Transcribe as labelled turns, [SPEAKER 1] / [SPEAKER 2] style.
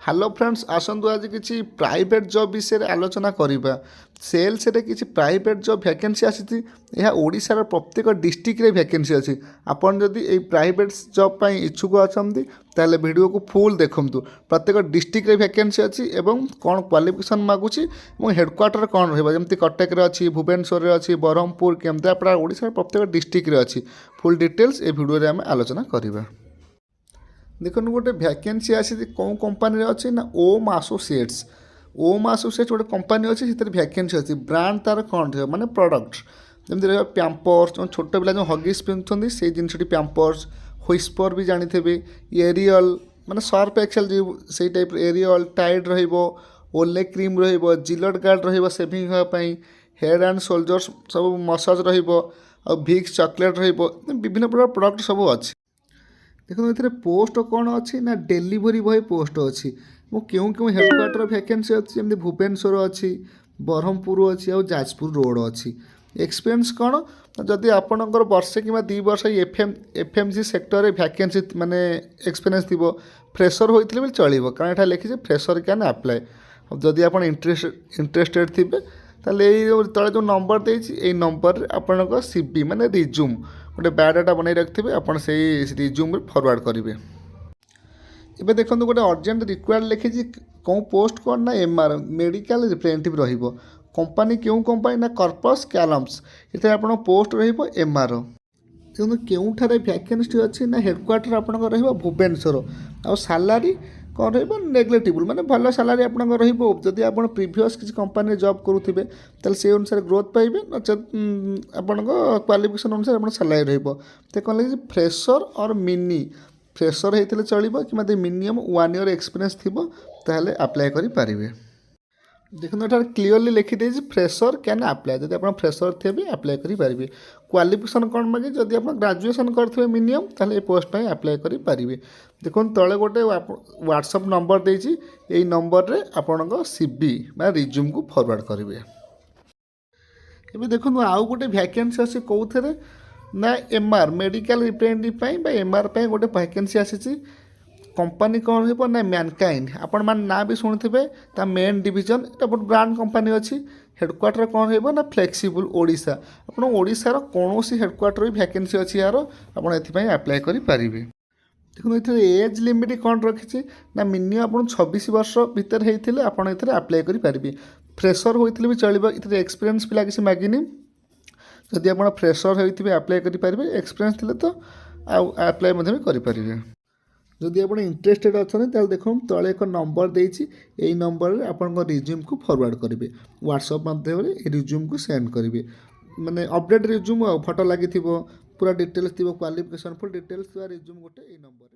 [SPEAKER 1] Hello friends आसतु आज किसी private job विषय आलोचना करवा सेल्स रे किसी प्राइवेट जॉब वैकेंसी आसी ओडिशार प्रत्येक डिस्ट्रिक्ट रे वैकेंसी अच्छी आपन जदि ए प्राइवेट जॉब पाई इच्छुक अच्छा ताले वीडियो को फुल देखंतु प्रत्येक डिस्ट्रिक्ट रे वैकेंसी अच्छी एवं कौन क्वालिफिकेशन मागुची हेडक्वार्टर कौन रहिबा जमती कटक रे अच्छी भुवनेश्वर रे अच्छी ब्रह्मपुर केन्द्रापड़ा ओडिशार प्रत्येक डिस्ट्रिक्ट रे अच्छी फुल डिटेल्स ए वीडियो रे आमे आलोचना करवा। देखो गोटे वैकेंसी आसी कौन कंपानी अच्छी ना ओम एसोसिएट्स गोटे कंपानी अच्छी से वैकेंसी अच्छी ब्रांड तार कौन रहा माने प्रोडक्ट जमी रहा पैम्पर्स छोट पिला जो हगिस पिंधुंट से जिनटी पैम्पर्स व्हिस्पर भी जानी थे एरियल माने सर्फ एक्सेल जो से टाइप एरियल टाइड रोले क्रीम रिलेट गार्ड रेविंग हाँपाई हेड एंड शोल्डर्स सब मसाज भिक्स चॉकलेट विभिन्न प्रकार प्रोडक्ट सब अच्छी। देखो ये पोस्ट कौन अच्छी ना डेलीवरी बॉय पोस्ट अच्छी क्यों क्यों हेडक्वार्टर वैकेंसी अच्छी जमी भुवनेश्वर अच्छी ब्रह्मपुर अच्छी और जाजपुर रोड अच्छी। एक्सपीरियंस कौन जदि आपणकर वर्षे कि 2 वर्ष एफएमजी सेक्टर वैकेंसी माने एक्सपीरियंस थी फ्रेशर होते भी चलो कारण यहाँ लिखी फ्रेशर कैन अप्लाई जदि आप इंटरेस्टेड थे ताले तले जो नंबर देती नंबर आपन सीवी माने रिज्यूम गोटे बायोडाटा बनई रखिए आपड़ से रिज्यूम फरवर्ड करेंगे। एबे देखो गोटे अर्जेंट रिक्वायर्ड लिखी कौन पोस्ट कौन ना एमआर मेडिकल रिप्रेजेंटेटिव रहिबो कंपनी क्यों कंपनी ना कर्पस कैलम्स इतने आप पोस्ट एमआर देखो क्योंठार वैकेंसी अच्छी ना हेडक्वार्टर आप भुवनेश्वर आ सैलरी कौन रेग्लेटिबल माने भल सैलरी आपंकर रही आप प्रीवियस किसी कंपानी जॉब करुवे तो से अनुसार ग्रोथ पाइबे नचेत आपण क्वालिफिकेशन अनुसार आप सैलरी रही कौन लगे फ्रेशर और मिनी फ्रेशर होते चलो कि मिनिमम 1 ईयर एक्सपीरियंस थी ताहले अप्लाई करें। देखो ये क्लीयरली लिखिदे फ्रेशर कैन अप्लाई जब आप फ्रेशर थे अप्लाई करेंगे। क्वालिफिकेशन कौन मांगे जब आप ग्रेजुएशन करेंगे मिनिमम ताहले पोस्ट पर अप्लाई करेंगे। देखो तले गोटे व्हाट्सएप नंबर देती यही नंबर रे आपण सीवी मैं रिज्यूम को फॉरवर्ड करेंगे। ये देखो आउ गोटे वैकेंसी अच्छी कौन ना एमआर मेडिकल रिप्रेजेंटेटिव एमआर गोटे वैकेंसी आसी कंपनी कौन हो ना मैनकाइंड आपण मान ना भी शुणुवे मेन डिवीजन ये बहुत ब्रांड कंपनी अच्छी हेडक्वार्टर कौन हो ना फ्लेक्सिबल ओडिशा आप ओडिशार कौन हेडक्वार्टर भी वैकेंसी अच्छी यार आप अप्लाई करेंगे। देखो ये एज लिमिट कौन रखी ना मिनिमम आप 26 वर्ष भितर होते आपड़ अप्लाई करेंगे। फ्रेशर होते भी चलो ये एक्सपीरियंस पिला किसी मागिनी जदि आप फ्रेशर होते अप्लाई करेंगे एक्सपीरियंस थे तो अप्लाई भी करेंगे। जदि आप इंटरेस्टेड अच्छा देखो तले एक नंबर देती यही नंबर आप रिज्यूम को फॉरवर्ड करेंगे व्हाट्सएप माध्यम रिज्यूम को सेंड करेंगे माने अपडेट रिज्यूम फोटो लगी पूरा डिटेल्स थी क्वालिफिकेशन फुल डिटेल्स रिज्यूम गोटे नंबर